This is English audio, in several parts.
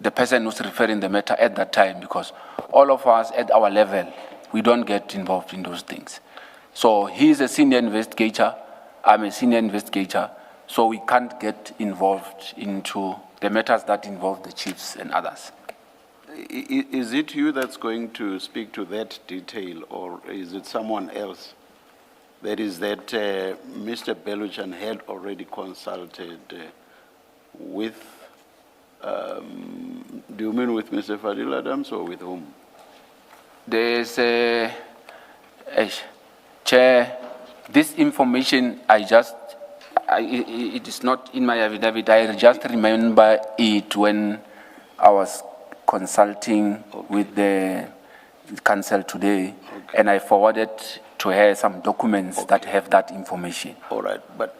the person who's referring the matter at that time, because all of us at our level, we don't get involved in those things. So he's a senior investigator, I'm a senior investigator, so we can't get involved into the matters that involve the chiefs and others. Is it you that's going to speak to that detail, or is it someone else? That is that Mr. Beluchan had already consulted with, do you mean with Mr. Fadil Adams or with whom? There's a Chair, this information it is not in my affidavit. I just remember it when I was consulting with the council today, and I forwarded to her some documents that have that information. All right, but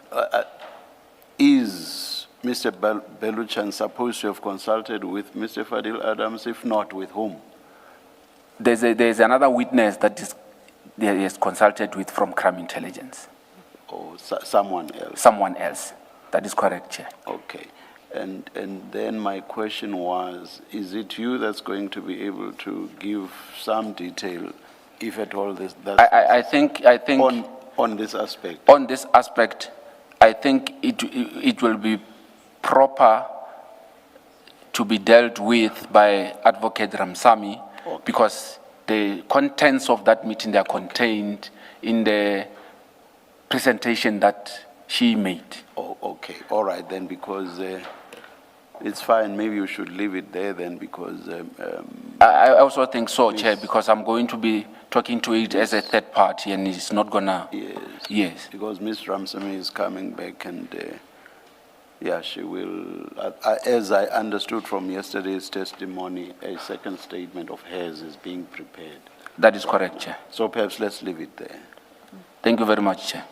is Mr. Beluchan supposed to have consulted with Mr. Fadil Adams? If not, with whom? There's another witness that he is consulted with from crime intelligence. Or someone else? Someone else. That is correct, Chair. Okay. And then my question was, is it you that's going to be able to give some detail, if at all, I think on this aspect? On this aspect, I think it will be proper to be dealt with by Advocate Ramsamy, okay, because the contents of that meeting, they are contained in the presentation that she made. Oh, okay. All right, then, because it's fine. Maybe you should leave it there then, because... I also think so, Chair, because I'm going to be talking to it as a third party, and it's not going to... Yes. Yes. Because Ms. Ramsamy is coming back, and yeah, she will... as I understood from yesterday's testimony, a second statement of hers is being prepared. That is correct, Chair. So perhaps let's leave it there. Thank you very much, Chair.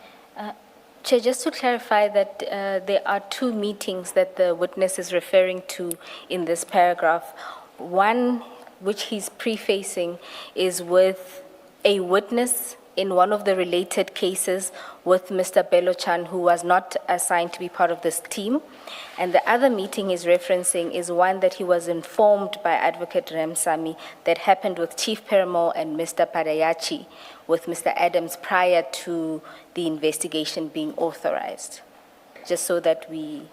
Chair, just to clarify that there are two meetings that the witness is referring to in this paragraph. One, which he's prefacing, is with a witness in one of the related cases with Mr. Beluchan, who was not assigned to be part of this team. And the other meeting he's referencing is one that he was informed by Advocate Ramsamy that happened with Chief Peramo and Mr. Padayachi with Mr. Adams prior to the investigation being authorized. Just so that we...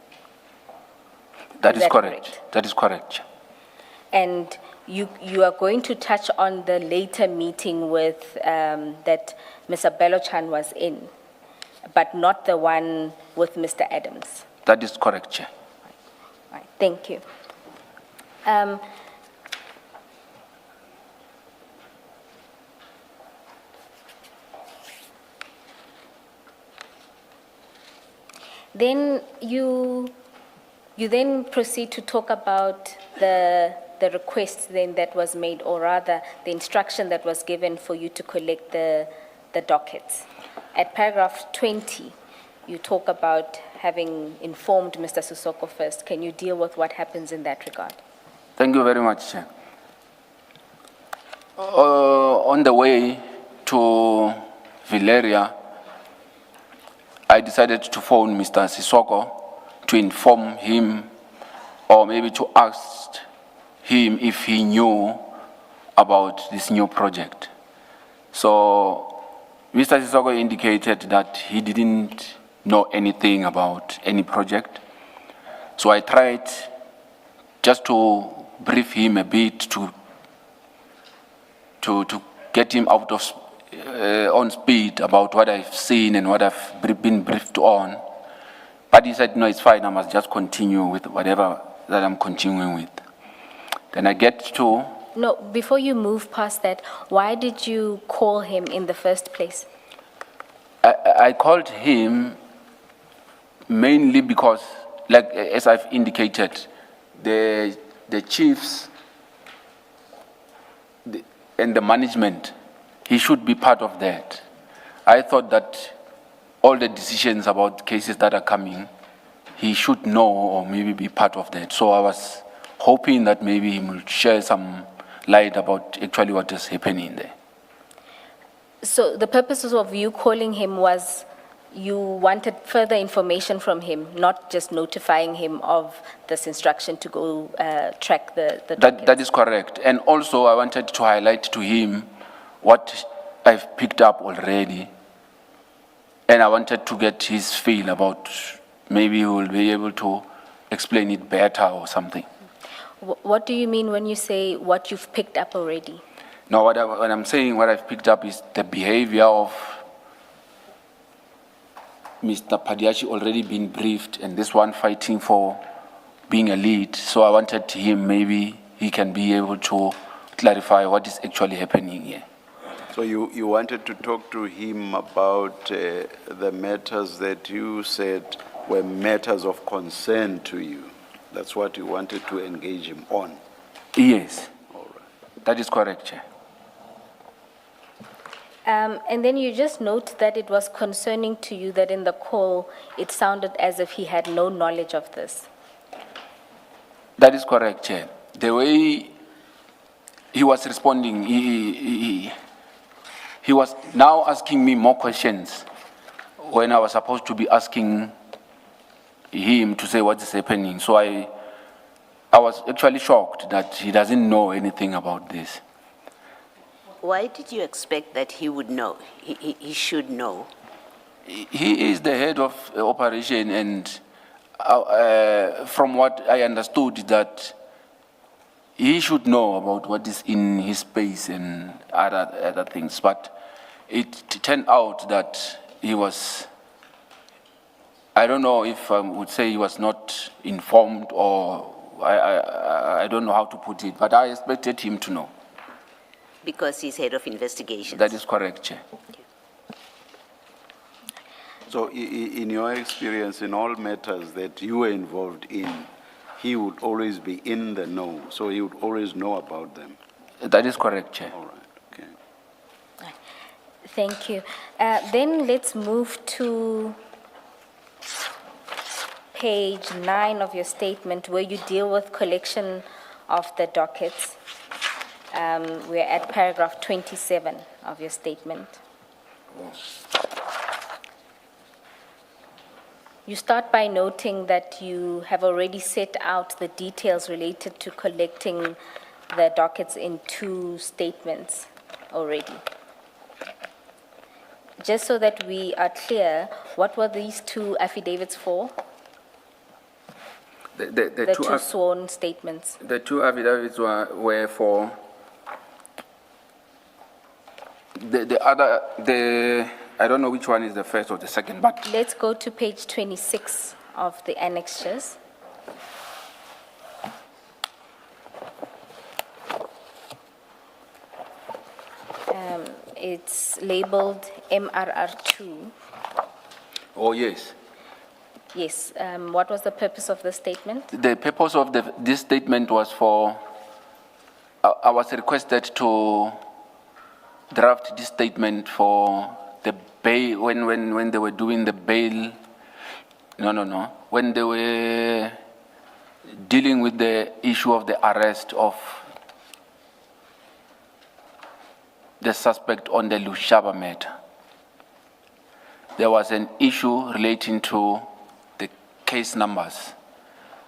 That is correct. That is correct. And you are going to touch on the later meeting with that Mr. Beluchan was in, but not the one with Mr. Adams. That is correct, Chair. Right. Thank you. Then you then proceed to talk about the request then that was made, or rather the instruction that was given for you to collect the dockets. At paragraph 20, you talk about having informed Mr. Sesoko first. Can you deal with what happens in that regard? Thank you very much, Chair. On the way to Valeria, I decided to phone Mr. Sesoko to inform him, or maybe to ask him if he knew about this new project. So Mr. Sesoko indicated that he didn't know anything about any project. So I tried just to brief him a bit to get him out of on speed about what I've seen and what I've been briefed on. But he said, no, it's fine, I must just continue with whatever that I'm continuing with. Then I get to... No, before you move past that, why did you call him in the first place? I called him mainly because, like as I've indicated, the chiefs and the management, he should be part of that. I thought that all the decisions about cases that are coming, he should know or maybe be part of that. So I was hoping that maybe he will share some light about actually what is happening there. So the purpose of you calling him was You wanted further information from him, not just notifying him of this instruction to go track the docket. That is correct. And also, I wanted to highlight to him what I've picked up already. And I wanted to get his feel about, maybe he will be able to explain it better or something. What do you mean when you say what you've picked up already? No, when I'm saying what I've picked up is the behavior of Mr. Padiachi already been briefed, and this one fighting for being a lead. So I wanted him, maybe he can be able to clarify what is actually happening here. So you wanted to talk to him about the matters that you said were matters of concern to you. That's what you wanted to engage him on. Yes, All right. that is correct, Chair. And then you just note that it was concerning to you that in the call, it sounded as if he had no knowledge of this. That is correct, Chair. The way he was responding, he was now asking me more questions when I was supposed to be asking him to say what is happening. So I was actually shocked that he doesn't know anything about this. Why did you expect that he would know? He should know. He is the head of operation, and from what I understood, that he should know about what is in his space and other things. But it turned out that he was, I don't know if I would say he was not informed, or I don't know how to put it, but I expected him to know. Because he's head of investigations. That is correct, Chair. So in your experience, in all matters that you were involved in, he would always be in the know, so he would always know about them. That is correct, Chair. All right, okay. Thank you. Then let's move to page 9 of your statement, where you deal with collection of the dockets. We're at paragraph 27 of your statement. You start by noting that you have already set out the details related to collecting the dockets in 2 statements already. Just so that we are clear, what were these 2 affidavits for? The two sworn statements. The 2 affidavits were for I don't know which one is the first or the second, but Let's go to page 26 of the annexures. It's labeled MRR2. oh yes. Yes, what was the purpose of the statement? The purpose of this statement was for, I was requested to draft this statement for the bail, when they were doing the bail, when they were dealing with the issue of the arrest of the suspect on the Lushaba matter. There was an issue relating to the case numbers.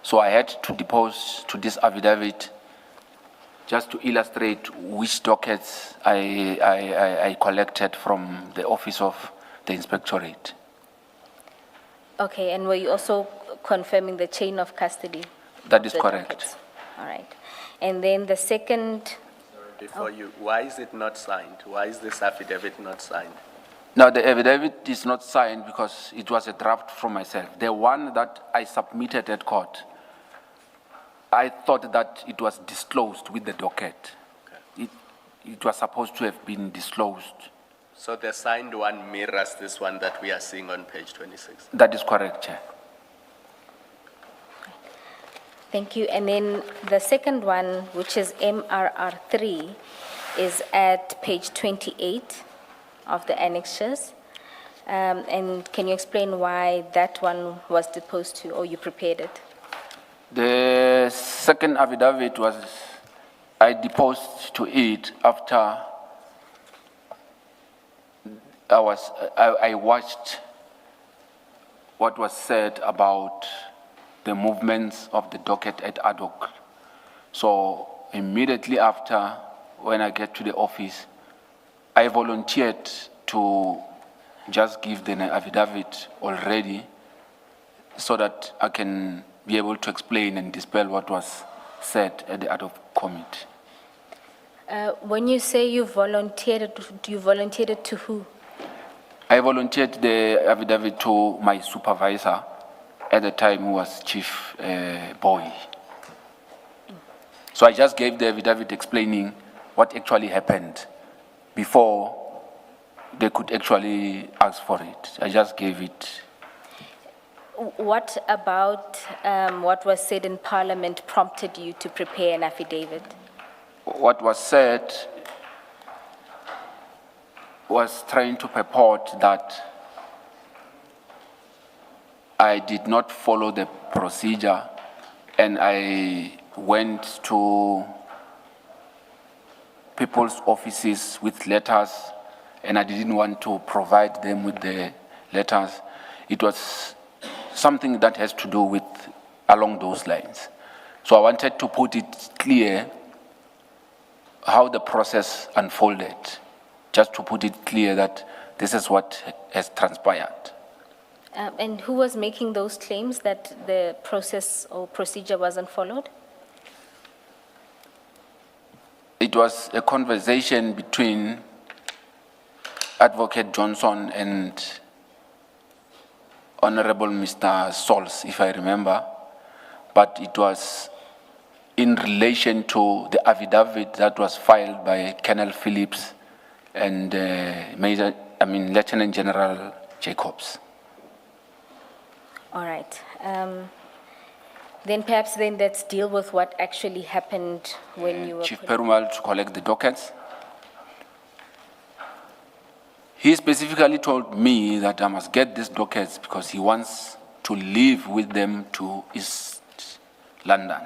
So I had to depose to this affidavit just to illustrate which dockets I collected from the office of the inspectorate. Okay, and were you also confirming the chain of custody? That of is the correct. dockets? All right. And then the second, Before you, why is it not signed? Why is this affidavit not signed? Now, the affidavit is not signed because it was a draft from myself. The one that I submitted at court, I thought that it was disclosed with the docket. It was supposed to have been disclosed. So the signed one mirrors this one that we are seeing on page 26. That is correct, Chair. thank you. And then the second one, which is MRR3, is at page 28 of the annexures. And can you explain why that one was deposed to, or you prepared it? The second affidavit was, I deposed to it after I watched what was said about the movements of the docket at ad hoc. So immediately after, when I get to the office, I volunteered to just give the affidavit already so that I can be able to explain and dispel what was said at the ad hoc committee. When you say you volunteered it to who? I volunteered the affidavit to my supervisor at the time, who was Chief Boy. So I just gave the affidavit explaining what actually happened before they could actually ask for it. I just gave it. What about what was said in Parliament prompted you to prepare an affidavit? What was said was trying to purport that I did not follow the procedure and I went to people's offices with letters and I didn't want to provide them with the letters. It was something that has to do with along those lines. So I wanted to put it clear how the process unfolded, just to put it clear that this is what has transpired. And who was making those claims that the process or procedure wasn't followed? It was a conversation between Advocate Johnson and Honorable Mr. Sols, if I remember, but it was in relation to the affidavit that was filed by Colonel Phillips and Lieutenant General Jacobs. All right. Then perhaps let's deal with what actually happened when you were... Chief Perumal to collect the dockets. He specifically told me that I must get these dockets because he wants to leave with them to East London.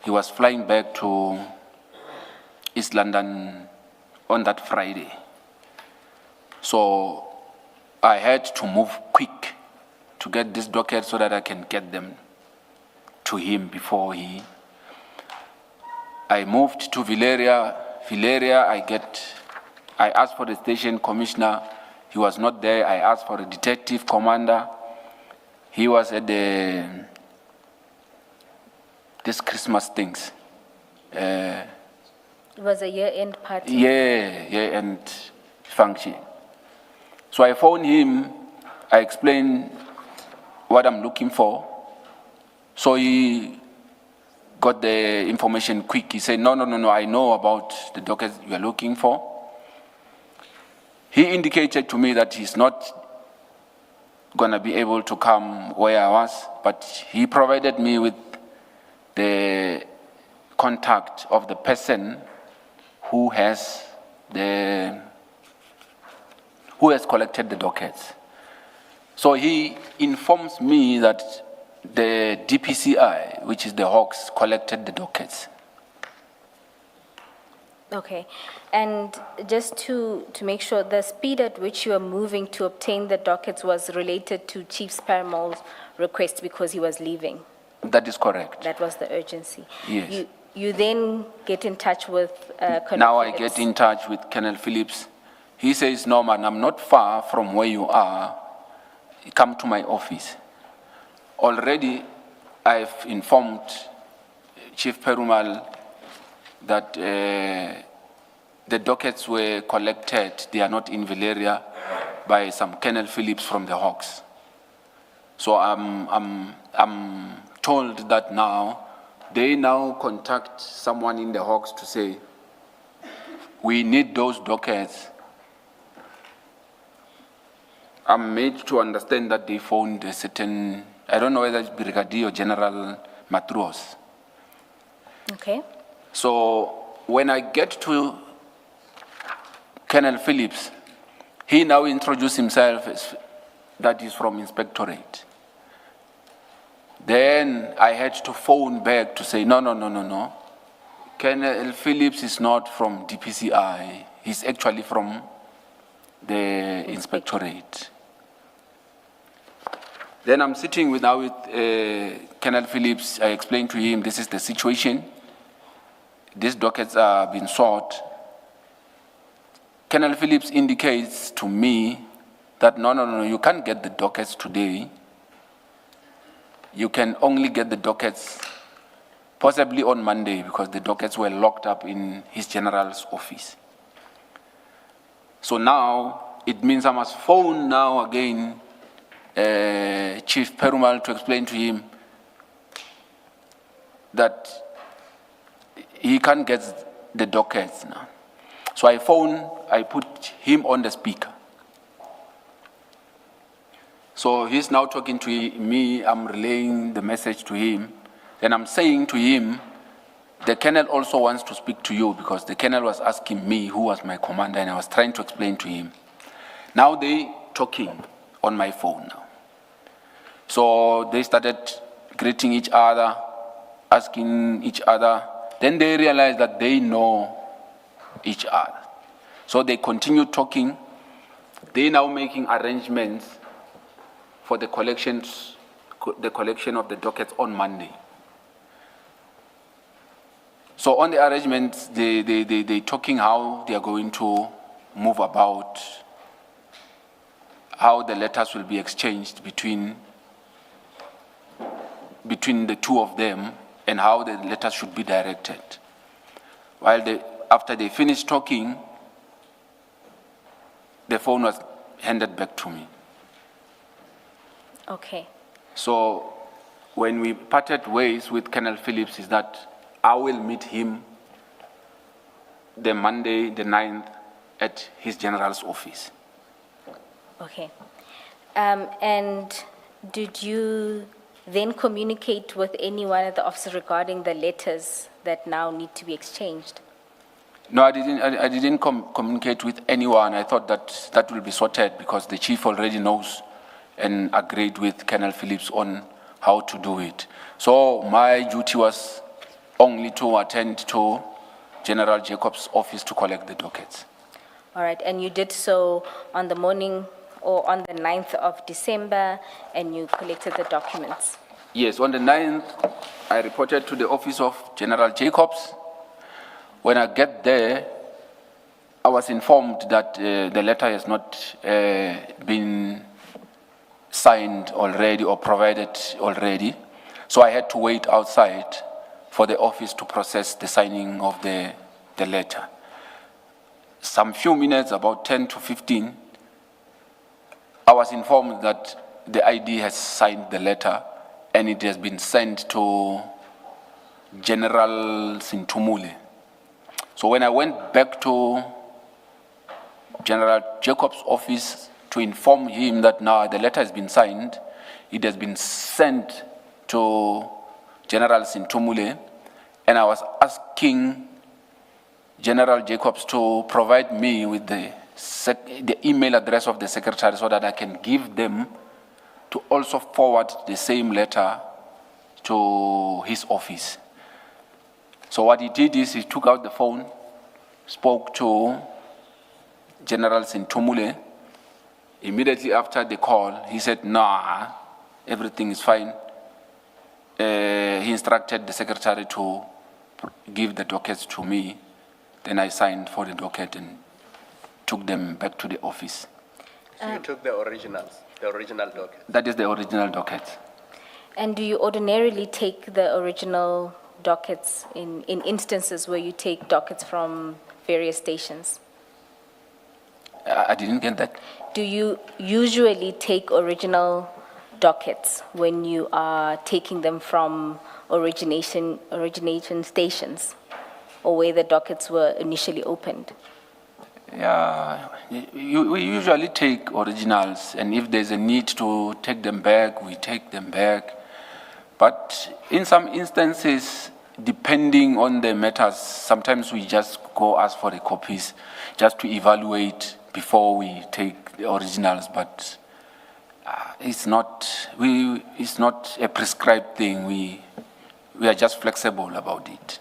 He was flying back to East London on that Friday. So I had to move quick to get this docket so that I can get them to him before I moved to Valeria. I asked for the station commissioner. He was not there. I asked for a detective commander. He was at this Christmas things. It was a year-end party. Year-end function. So I phoned him. I explained what I'm looking for. So he got the information quick. He said, no, I know about the dockets you are looking for. He indicated to me that he's not going to be able to come where I was, but he provided me with the contact of the person who has collected the dockets. So he informs me that the DPCI, which is the Hawks, collected the dockets. Okay. And just to make sure, the speed at which you were moving to obtain the dockets was related to Chief Perumal's request because he was leaving? That is correct. That was the urgency. Yes. You then get in touch with Colonel Now I Phillips. get in touch with Colonel Phillips. He says, no, man, I'm not far from where you are. Come to my office. Already, I've informed Chief Perumal that the dockets were collected. They are not in Valeria by some Colonel Phillips from the Hawks. So I'm told that now they now contact someone in the Hawks to say, we need those dockets. I'm made to understand that they found a certain, I don't know whether it's Brigadier or General Matros. Okay. So when I get to Colonel Phillips, he now introduced himself as that he's from Inspectorate. Then I had to phone back to say, no. Colonel Phillips is not from DPCI. He's actually from the Inspectorate. Then I'm sitting with Colonel Phillips. I explained to him, this is the situation. These dockets are being sought. Colonel Phillips indicates to me that no, you can't get the dockets today. You can only get the dockets possibly on Monday because the dockets were locked up in his general's office. So now it means I must phone now again Chief Perumal to explain to him that he can't get the dockets now. So I put him on the speaker. So he's now talking to me, I'm relaying the message to him. Then I'm saying to him, the colonel also wants to speak to you because the colonel was asking me who was my commander and I was trying to explain to him. Now they talking on my phone now. So they started greeting each other, asking each other. Then they realized that they know each other. So they continue talking. They now making arrangements for the collection of the dockets on Monday. So on the arrangements, they talking how they are going to move about, how the letters will be exchanged between the two of them, and how the letters should be directed. After they finished talking, the phone was handed back to me. Okay. So when we parted ways with Colonel Phillips is that I will meet him the Monday, the 9th, at his general's office. Okay. And did you then communicate with anyone at the office regarding the letters that now need to be exchanged? No, I didn't communicate with anyone. I thought that will be sorted because the chief already knows and agreed with Colonel Phillips on how to do it. So my duty was only to attend to General Jacob's office to collect the dockets. All right, and you did so on the morning or on the 9th of December, and you collected the documents? Yes, on the 9th, I reported to the office of General Jacobs. When I get there, I was informed that the letter has not been signed already or provided already. So I had to wait outside for the office to process the signing of the letter. Some few minutes, about 10 to 15, I was informed that the ID has signed the letter and it has been sent to General Sintumule. So when I went back to General Jacob's office to inform him that now the letter has been signed, it has been sent to General Sintumule, and I was asking General Jacobs to provide me with the email address of the secretary so that I can give them to also forward the same letter to his office. So what he did is he took out the phone, spoke to General Sintumule. Immediately after the call, he said, nah, everything is fine. He instructed the secretary to give the dockets to me. Then I signed for the docket and took them back to the office. So you took the original docket? That is the original docket. And do you ordinarily take the original dockets in instances where you take dockets from various stations? I didn't get that. Do you usually take original dockets when you are taking them from origination stations, or where the dockets were initially opened? Yeah, we usually take originals, and if there's a need to take them back, we take them back. But in some instances, depending on the matters, sometimes we just go ask for the copies just to evaluate before we take the originals. But it's not a prescribed thing. We are just flexible about it.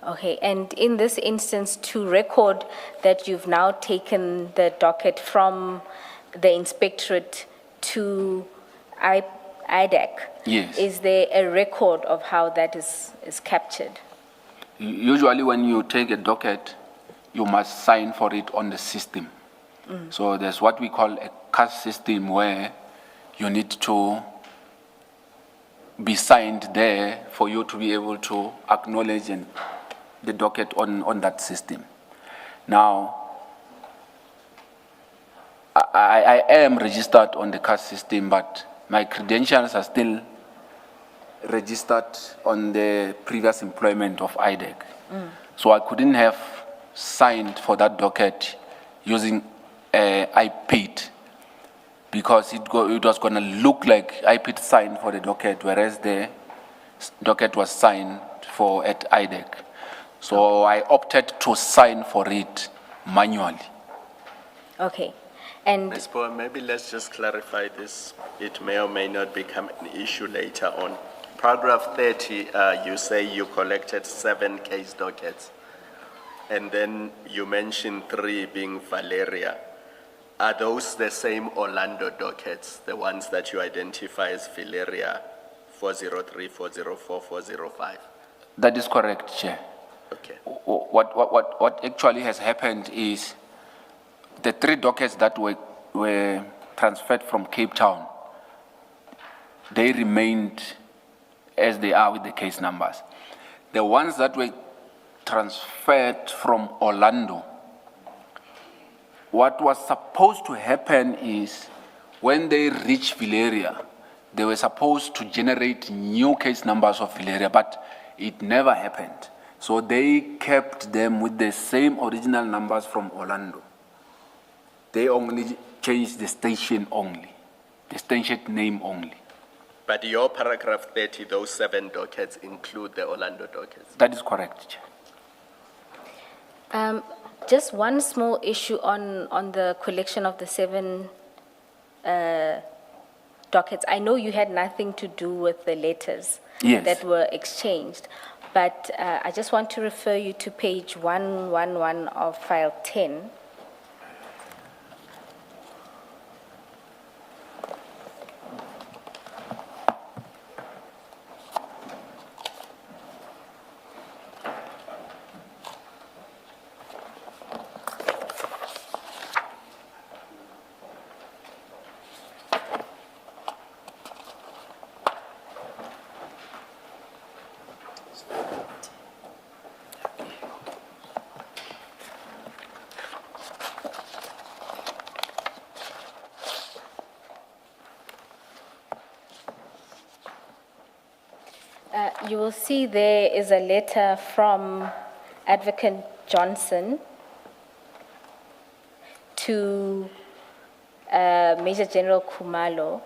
Okay, and in this instance, to record that you've now taken the docket from the inspectorate to IDAC. Yes. Is there a record of how that is captured? Usually when you take a docket, you must sign for it on the system. So there's what we call a cash system where you need to be signed there for you to be able to acknowledge the docket on that system. Now, I am registered on the cash system, but my credentials are still registered on the previous employment of IDEC. So I couldn't have signed for that docket using IPID because it was going to look like IPID signed for the docket, whereas the docket was signed for at IDEC. So I opted to sign for it manually. Okay. And Ms. Boer, maybe let's just clarify this. It may or may not become an issue later on. Paragraph 30, you say you collected 7 case dockets, and then you mentioned 3 being Valeria. Are those the same Orlando dockets, the ones that you identify as Valeria 403, 404, 405? That is correct, Chair. Okay. What actually has happened is the 3 dockets that were transferred from Cape Town, they remained as they are with the case numbers. The ones that were transferred from Orlando, what was supposed to happen is when they reached Valeria, they were supposed to generate new case numbers of Valeria, but it never happened. So they kept them with the same original numbers from Orlando. They only changed the station only, the station name only. But your paragraph 30, those 7 dockets include the Orlando dockets? That is correct, Chair. just one small issue on the collection of the 7 dockets. I know you had nothing to do with the letters Yes. that were exchanged, but I just want to refer you to page 111 of file 10. You will see there is a letter from Advocate Johnson to Major General Khumalo.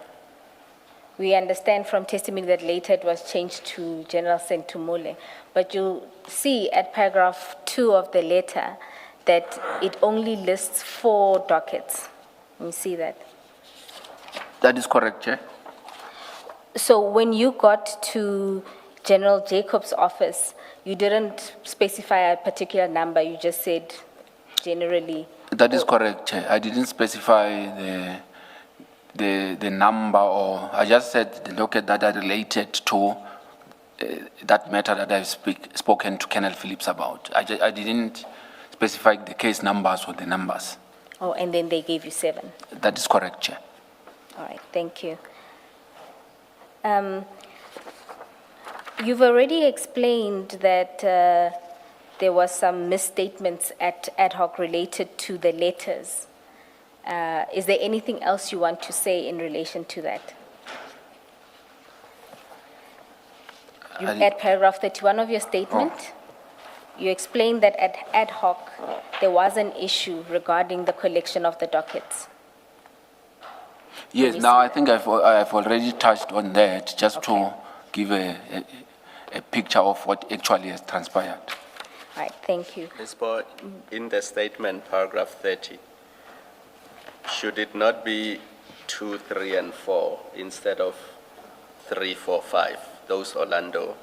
We understand from testimony that later it was changed to General Sentumule, but you'll see at paragraph 2 of the letter that it only lists 4 dockets. You see that? That is correct, Chair. So when you got to General Jacob's office, you didn't specify a particular number, you just said generally. That is correct, Chair. I didn't specify the number, or I just said the docket that are related to that matter that I've spoken to Colonel Phillips about. I didn't specify the case numbers or the numbers. Oh, and then they gave you 7. That is correct, Chair. All right, thank you. You've already explained that there was some misstatements at ad hoc related to the letters. Is there anything else you want to say in relation to that? At paragraph 31 of your statement, you explained that at ad hoc, there was an issue regarding the collection of the dockets. Yes, you now see I think I've already touched on that, just to give a picture of what actually has transpired. All right, thank you. Ms. Boer, in the statement, paragraph 30, should it not be 2, 3, and 4 instead of 3, 4, 5, those Orlando?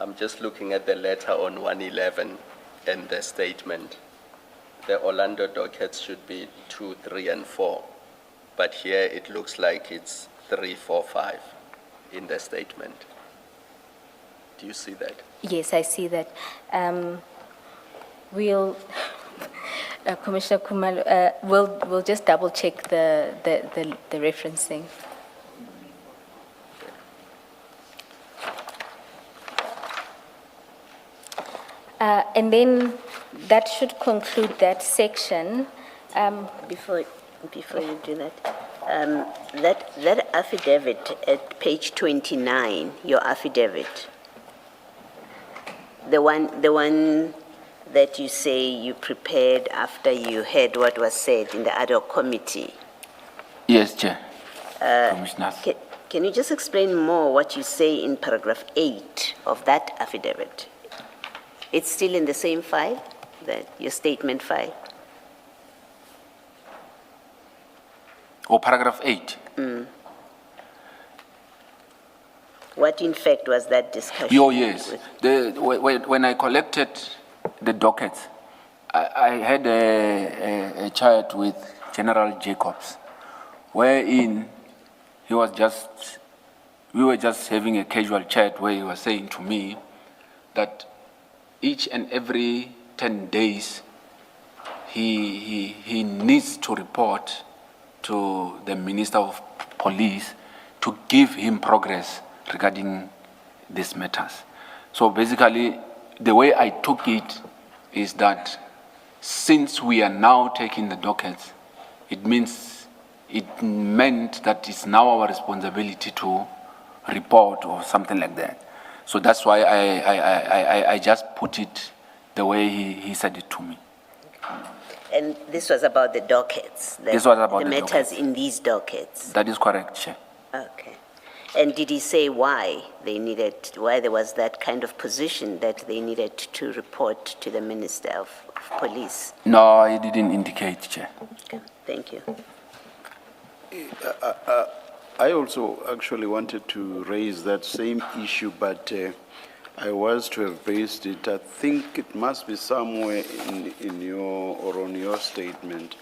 I'm just looking at the letter on 111 and the statement. The Orlando dockets should be 2, 3, and 4. but here it looks like it's 3, 4, 5 in the statement. Do you see that? Yes, I see that. We'll, Commissioner Kumalo, we'll just double check the referencing. And then that should conclude that section. Before you do that, that affidavit at page 29, your affidavit, the one that you say you prepared after you heard what was said in the ad hoc committee. Yes, Chair. Commissioners. Can you just explain more what you say in paragraph 8 of that affidavit? It's still in the same file, your statement file? Or paragraph 8. What in fact was that discussion? Oh, yes. When I collected the dockets, I had a chat with General Jacobs, wherein we were just having a casual chat where he was saying to me that each and every 10 days, he needs to report to the Minister of Police to give him progress regarding these matters. So basically, the way I took it is that since we are now taking the dockets, it meant that it's now our responsibility to report or something like that. So that's why I just put it the way he said it to me. And this was about the dockets? This was about the matters dockets. in these dockets? That is correct, Chair. Okay. And did he say why there was that kind of position that they needed to report to the Minister of Police? No, he didn't indicate, Chair. Okay, thank you. I also actually wanted to raise that same issue, but I was to have based it. I think it must be somewhere in your or on your statement.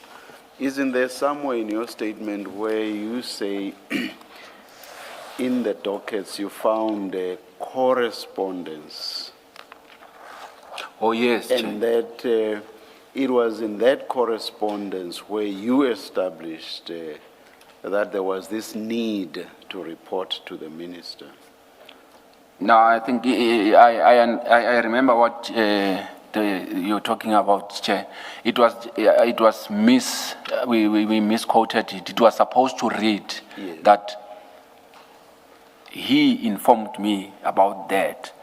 Isn't there somewhere in your statement where you say in the dockets you found a correspondence? Oh, yes, Chair. And that it was in that correspondence where you established that there was this need to report to the minister. No, I think I remember what you're talking about, Chair. We misquoted it. It was supposed to read that he informed me about that,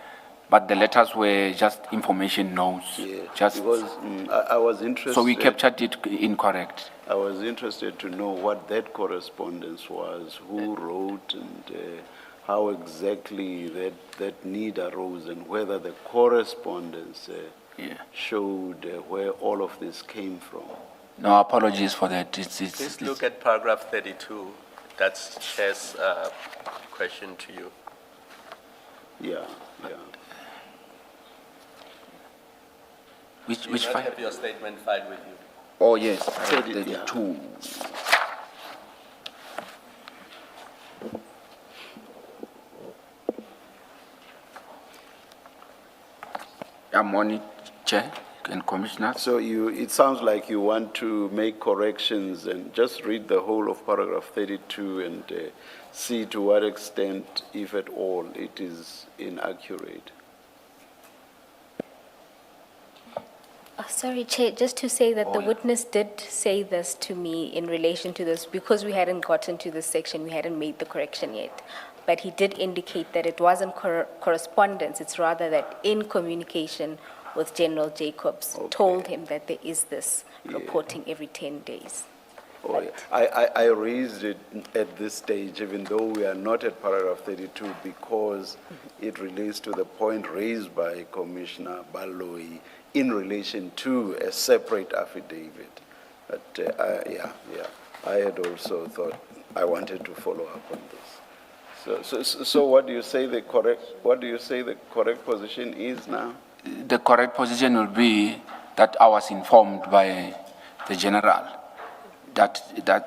but the letters were just information notes. Just because I was interested. So we captured it incorrect. I was interested to know what that correspondence was, who wrote, and how exactly that need arose, and whether the correspondence showed where all of this came from. No, apologies for that. Please look at paragraph 32. That's Chair's question to you. Yeah. Which you file? have your statement filed with you? Oh, yes, 32. I'm on it, Chair and Commissioner. So it sounds like you want to make corrections and just read the whole of paragraph 32 and see to what extent, if at all, it is inaccurate. Sorry, Chair, just to say that the witness did say this to me in relation to this, because we hadn't gotten to this section, we hadn't made the correction yet. But he did indicate that it wasn't correspondence, it's rather that in communication with General Jacobs, told him that there is this reporting every 10 days. Oh, yeah. I raised it at this stage, even though we are not at paragraph 32, because it relates to the point raised by Commissioner Baloyi in relation to a separate affidavit. But I had also thought I wanted to follow up on this. So what do you say the correct position is now? The correct position will be that I was informed by the general that